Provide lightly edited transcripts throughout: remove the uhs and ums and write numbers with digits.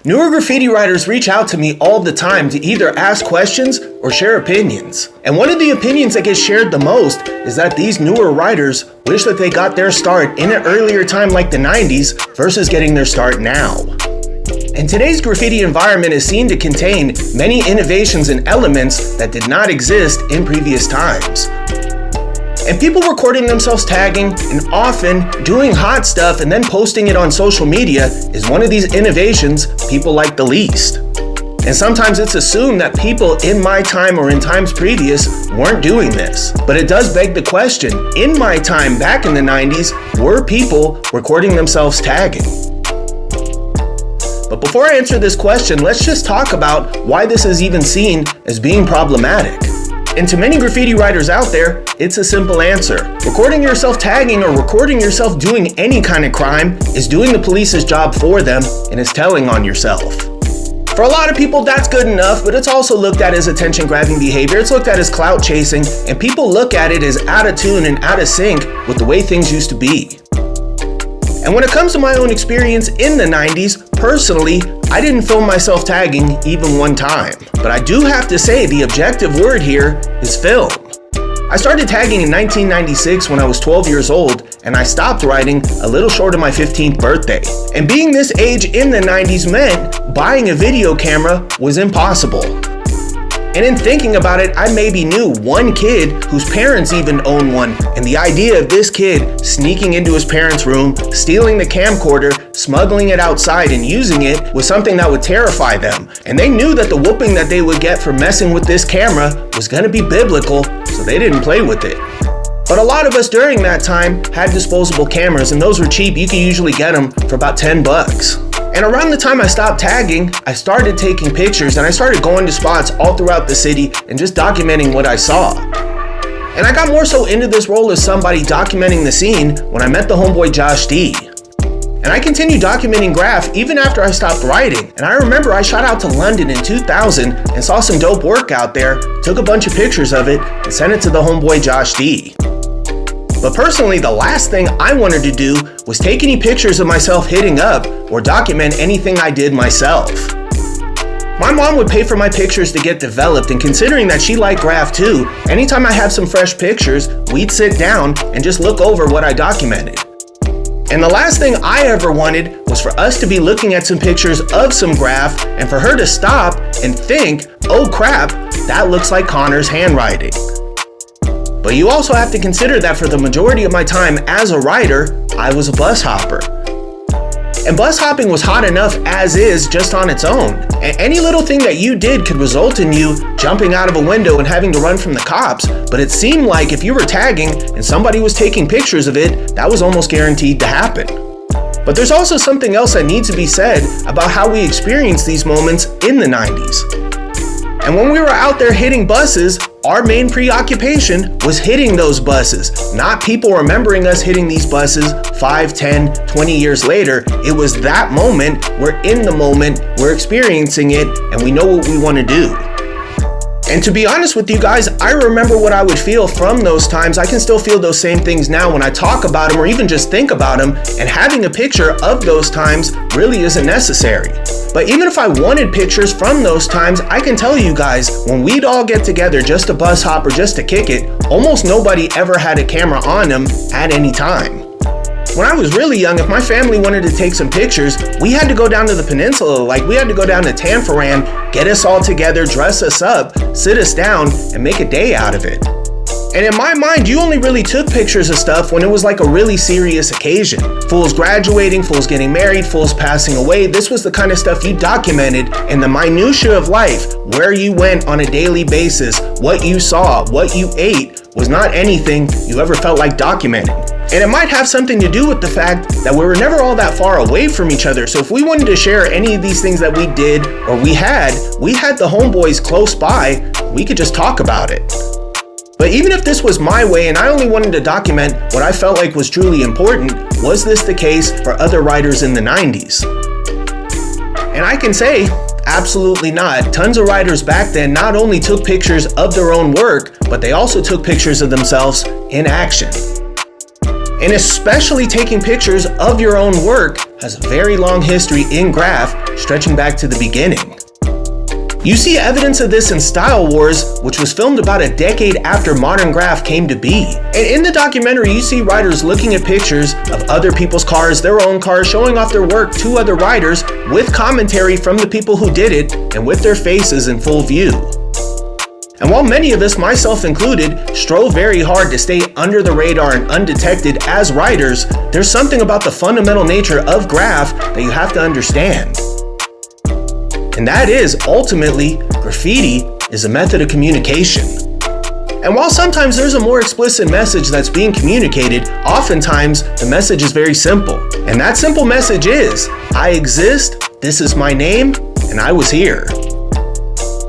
Newer graffiti writers reach out to me all the time to either ask questions or share opinions. And one of the opinions that gets shared the most is that these newer writers wish that they got their start in an earlier time like the 90s versus getting their start now. And today's graffiti environment is seen to contain many innovations and elements that did not exist in previous times. And people recording themselves tagging and often doing hot stuff and then posting it on social media is one of these innovations people like the least. And sometimes it's assumed that people in my time or in times previous weren't doing this. But it does beg the question, in my time back in the 90s, were people recording themselves tagging? But before I answer this question, let's just talk about why this is even seen as being problematic. And to many graffiti writers out there, it's a simple answer. Recording yourself tagging or recording yourself doing any kind of crime is doing the police's job for them and is telling on yourself. For a lot of people, that's good enough, but it's also looked at as attention-grabbing behavior. It's looked at as clout chasing, and people look at it as out of tune and out of sync with the way things used to be. And when it comes to my own experience in the 90s, personally, I didn't film myself tagging even one time. But I do have to say the objective word here is film. I started tagging in 1996 when I was 12 years old, and I stopped writing a little short of my 15th birthday. And being this age in the 90s meant buying a video camera was impossible. And in thinking about it, I maybe knew one kid whose parents even owned one, and the idea of this kid sneaking into his parents' room, stealing the camcorder, smuggling it outside, and using it was something that would terrify them. And they knew that the whooping that they would get for messing with this camera was gonna be biblical, so they didn't play with it. But a lot of us during that time had disposable cameras, and those were cheap. You could usually get them for about 10 bucks. And around the time I stopped tagging, I started taking pictures and I started going to spots all throughout the city and just documenting what I saw. And I got more so into this role as somebody documenting the scene when I met the homeboy Josh D. And I continued documenting graph even after I stopped writing. And I remember I shot out to London in 2000 and saw some dope work out there, took a bunch of pictures of it, and sent it to the homeboy Josh D. But personally, the last thing I wanted to do was take any pictures of myself hitting up or document anything I did myself. My mom would pay for my pictures to get developed, and considering that she liked graph too, anytime I have some fresh pictures, we'd sit down and just look over what I documented. And the last thing I ever wanted was for us to be looking at some pictures of some graph and for her to stop and think, oh crap, that looks like Connor's handwriting. But you also have to consider that for the majority of my time as a writer, I was a bus hopper. And bus hopping was hot enough as is just on its own. And any little thing that you did could result in you jumping out of a window and having to run from the cops. But it seemed like if you were tagging and somebody was taking pictures of it, that was almost guaranteed to happen. But there's also something else that needs to be said about how we experienced these moments in the 90s. And when we were out there hitting buses, our main preoccupation was hitting those buses, not people remembering us hitting these buses 5, 10, 20 years later. It was that moment, we're in the moment, we're experiencing it, and we know what we want to do. And to be honest with you guys, I remember what I would feel from those times. I can still feel those same things now when I talk about them or even just think about them, and having a picture of those times really isn't necessary. But even if I wanted pictures from those times, I can tell you guys, when we'd all get together just to bus hop or just to kick it, almost nobody ever had a camera on them at any time. When I was really young, if my family wanted to take some pictures, we had to go down to the peninsula, like we had to go down to Tanforan, get us all together, dress us up, sit us down, and make a day out of it. And in my mind, you only really took pictures of stuff when it was like a really serious occasion. Fools graduating, fools getting married, fools passing away. This was the kind of stuff you documented in the minutia of life, where you went on a daily basis, what you saw, what you ate, was not anything you ever felt like documenting. And it might have something to do with the fact that we were never all that far away from each other. So if we wanted to share any of these things that we did or we had the homeboys close by, we could just talk about it. But even if this was my way and I only wanted to document what I felt like was truly important, was this the case for other writers in the 90s? And I can say, absolutely not. Tons of writers back then not only took pictures of their own work, but they also took pictures of themselves in action. And especially taking pictures of your own work has a very long history in graph, stretching back to the beginning. You see evidence of this in Style Wars, which was filmed about a decade after modern graph came to be. And in the documentary, you see writers looking at pictures of other people's cars, their own cars, showing off their work to other writers with commentary from the people who did it and with their faces in full view. And while many of us, myself included, strove very hard to stay under the radar and undetected as writers, there's something about the fundamental nature of graph that you have to understand. And that is, ultimately, graffiti is a method of communication. And while sometimes there's a more explicit message that's being communicated, oftentimes the message is very simple. And that simple message is, I exist, this is my name, and I was here.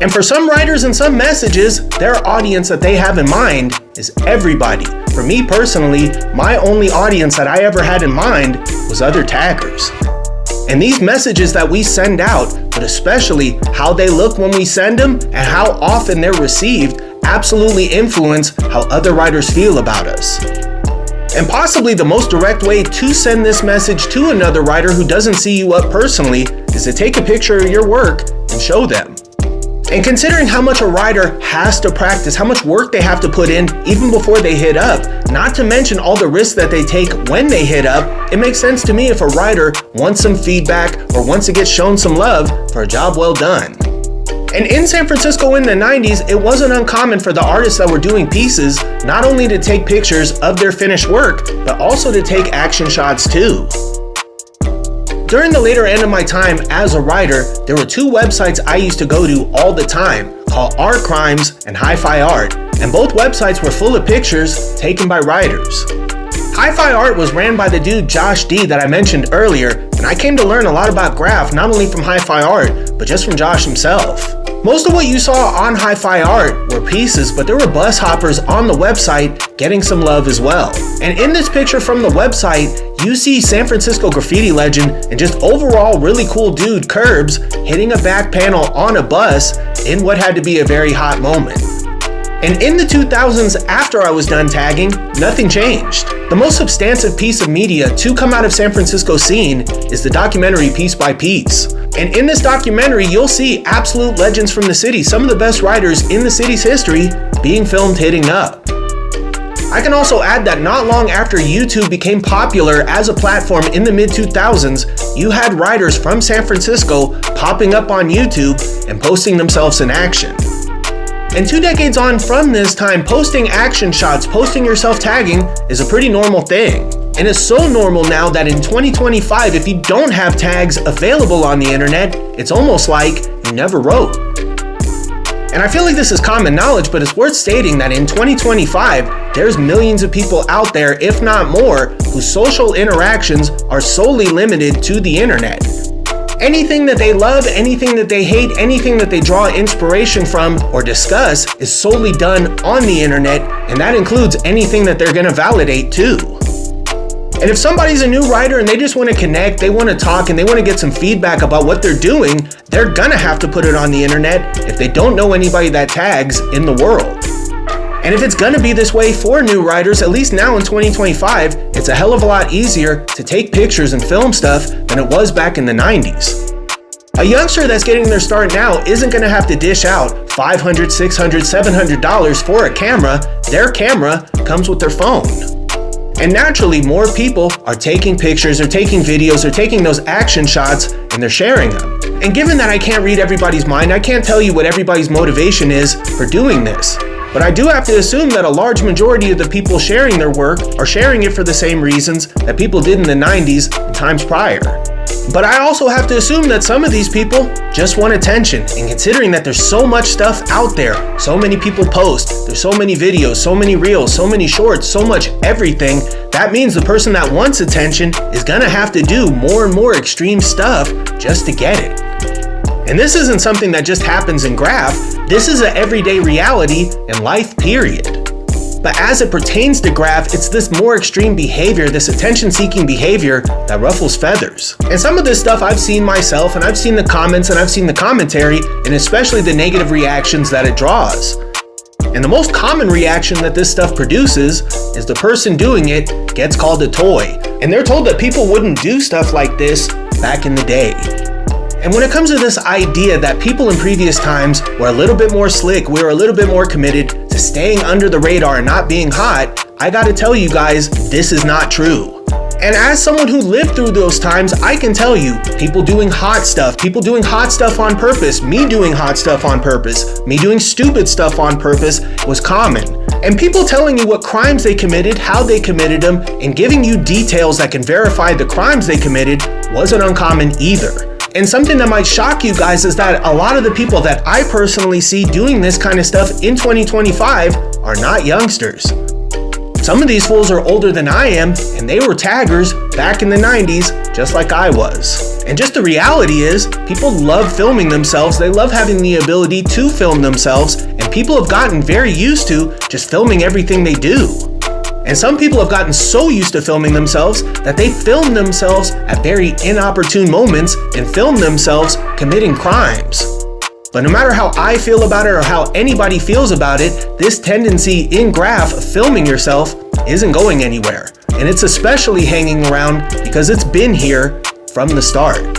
And for some writers and some messages, their audience that they have in mind is everybody. For me personally, my only audience that I ever had in mind was other taggers. And these messages that we send out, but especially how they look when we send them and how often they're received, absolutely influence how other writers feel about us. And possibly the most direct way to send this message to another writer who doesn't see you up personally is to take a picture of your work and show them. And considering how much a writer has to practice, how much work they have to put in even before they hit up, not to mention all the risks that they take when they hit up, it makes sense to me if a writer wants some feedback or wants to get shown some love for a job well done. And in San Francisco in the 90s, it wasn't uncommon for the artists that were doing pieces not only to take pictures of their finished work, but also to take action shots too. During the later end of my time as a writer, there were two websites I used to go to all the time called Art Crimes and Hi-Fi Art, and both websites were full of pictures taken by writers. Hi-Fi Art was ran by the dude Josh D that I mentioned earlier, and I came to learn a lot about graph not only from Hi-Fi Art, but just from Josh himself. Most of what you saw on Hi-Fi Art were pieces, but there were bus hoppers on the website getting some love as well. And in this picture from the website, you see San Francisco graffiti legend and just overall really cool dude Curbs hitting a back panel on a bus in what had to be a very hot moment. And in the 2000s, after I was done tagging, nothing changed. The most substantive piece of media to come out of San Francisco scene is the documentary Piece by Piece. And in this documentary, you'll see absolute legends from the city, some of the best writers in the city's history being filmed hitting up. I can also add that not long after YouTube became popular as a platform in the mid-2000s, you had writers from San Francisco popping up on YouTube and posting themselves in action. And 2 decades on from this time, posting action shots, posting yourself tagging is a pretty normal thing. And it's so normal now that in 2025, if you don't have tags available on the internet, it's almost like you never wrote. And I feel like this is common knowledge, but it's worth stating that in 2025, there's millions of people out there, if not more, whose social interactions are solely limited to the internet. Anything that they love, anything that they hate, anything that they draw inspiration from or discuss is solely done on the internet, and that includes anything that they're gonna validate too. And if somebody's a new writer and they just want to connect, they want to talk, and they want to get some feedback about what they're doing, they're gonna have to put it on the internet if they don't know anybody that tags in the world. And if it's gonna be this way for new writers, at least now in 2025, it's a hell of a lot easier to take pictures and film stuff than it was back in the 90s. A youngster that's getting their start now isn't gonna have to dish out $500, $600, $700 for a camera. Their camera comes with their phone. And naturally, more people are taking pictures or taking videos or taking those action shots and they're sharing them. And given that I can't read everybody's mind, I can't tell you what everybody's motivation is for doing this. But I do have to assume that a large majority of the people sharing their work are sharing it for the same reasons that people did in the 90s and times prior. But I also have to assume that some of these people just want attention, and considering that there's so much stuff out there, so many people post, there's so many videos, so many reels, so many shorts, so much everything, that means the person that wants attention is gonna have to do more and more extreme stuff just to get it. And this isn't something that just happens in graph, this is an everyday reality in life, period. But as it pertains to graph, it's this more extreme behavior, this attention-seeking behavior that ruffles feathers. And some of this stuff I've seen myself, and I've seen the comments and I've seen the commentary, and especially the negative reactions that it draws. And the most common reaction that this stuff produces is the person doing it gets called a toy. And they're told that people wouldn't do stuff like this back in the day. And when it comes to this idea that people in previous times were a little bit more slick, we were a little bit more committed to staying under the radar and not being hot, I gotta tell you guys, this is not true. And as someone who lived through those times, I can tell you, people doing hot stuff on purpose, me doing hot stuff on purpose, me doing stupid stuff on purpose was common. And people telling you what crimes they committed, how they committed them, and giving you details that can verify the crimes they committed wasn't uncommon either. And something that might shock you guys is that a lot of the people that I personally see doing this kind of stuff in 2025 are not youngsters. Some of these fools are older than I am, and they were taggers back in the 90s, just like I was. And just the reality is, people love filming themselves, they love having the ability to film themselves, and people have gotten very used to just filming everything they do. And some people have gotten so used to filming themselves that they film themselves at very inopportune moments and film themselves committing crimes. But no matter how I feel about it or how anybody feels about it, this tendency in Graph of filming yourself isn't going anywhere. And it's especially hanging around because it's been here from the start.